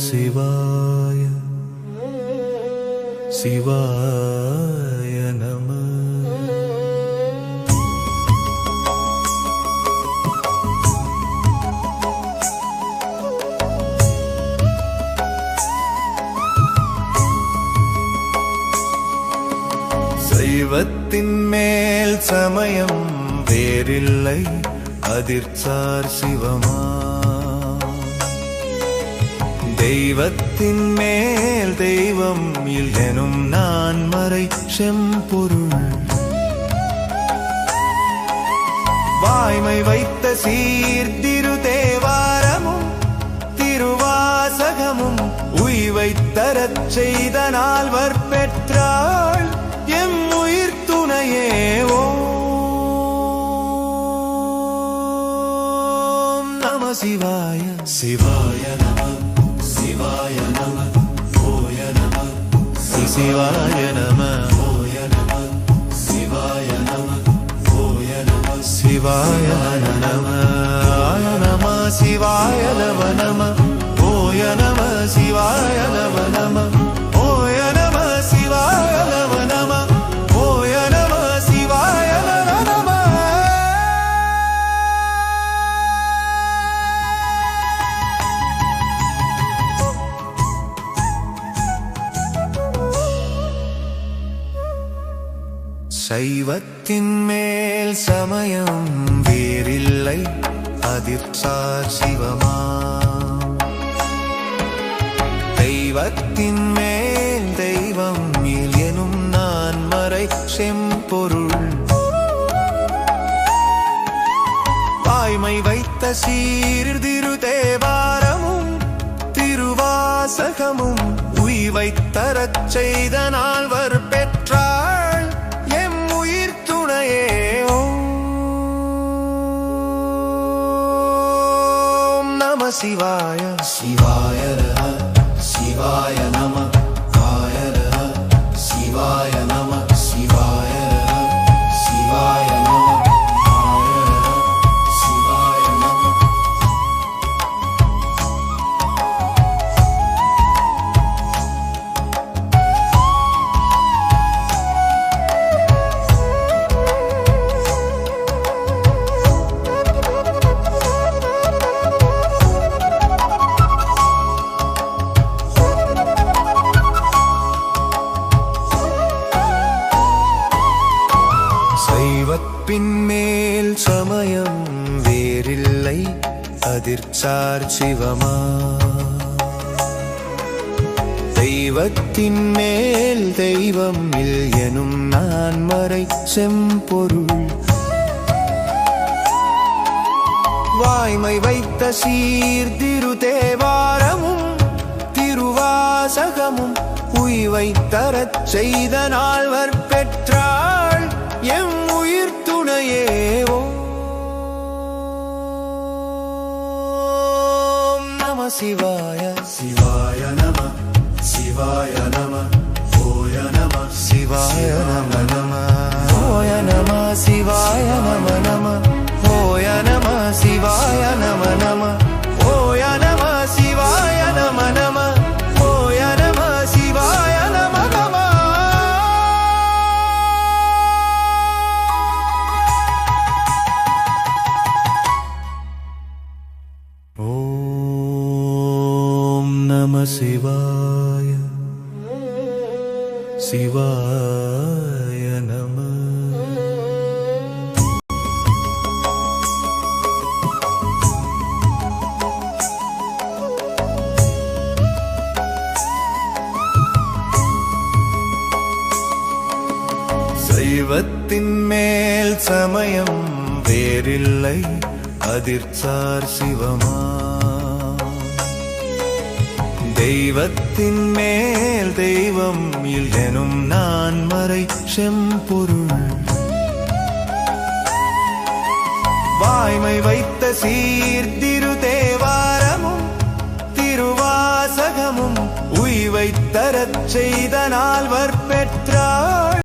சிவாய சிவாய நம. சைவத்தின் மேல் சமயம் வேறில்லை, அதிர்ச்சார் சிவமா. தெய்வத்தின் மேல் தெய்வம் எனும் நான் மறை செம்பொருள். வாய்மை வைத்த சீர்திரு தேவாரமும் திருவாசகமும் உய்வை தரச் செய்த நால்வர் பெற்றாள் எம் உயிர் துணையே. ஓம் நம சிவாய சிவாய நம சிவாய நம ஓய நம சிவாய நம ஓய நம சிவாய நம ஓய நம சிவாய நம ஆய நம சிவாய நம நம ஓய நம சிவாய நம நம ஓய நம சிவாய நம நம ஓய நம சிவாய நம நம. சைவத்தின் மேல் சமயம் வேறில்லை, அதிர்ச்சார் சிவமா. தெய்வத்தின் மேல் தெய்வம் எனும் நான் மறை செம்பொருள். வாய்மை வைத்த சீர்திரு தேவாரமும் திருவாசகமும் உய்வை தரச் செய்த நால்வர் பெற்றாள் எம் உயிர் துணையே. ஓம் நம சிவாய சிவாய சிவாய நம ஆய சிவாய நம சிவாய சிவாய நம ஆய சிவாய நம. சைவத்தின் மேல் சமயம் வேறில்லை, அதிர்ச்சார் சிவமா. தெய்வத்தின் மேல் தெய்வம் எனும் நான் மறை செம்பொருள். வாய்மை வைத்த சீர்திரு தேவாரமும் திருவாசகமும் உய்வை தரச் செய்த நால்வர் பெற்றாள் எம் உயிர் துணையே. ஓம் நம சிவாய சிவாய நம சிவாய நம ஓய நம சிவாய நம நம ஓய நம சிவாய நம நம ஓய நம சிவாய நம நம ஓய நம சிவாய நம நம ஓய நம சிவாய நம நம. ஓம் நம சிவாய சிவாய நம. சைவத்தின் மேல் சமயம் வேறில்லை, அதிர்ச்சார் சிவமா. தெய்வத்தின் மேல் தெய்வம் எனும் நான் மறை செம்பொருள். வாய்மை வைத்த சீர்திரு தேவாரமும் திருவாசகமும் உய்வை தரச் செய்த நால்வர் பெற்றார்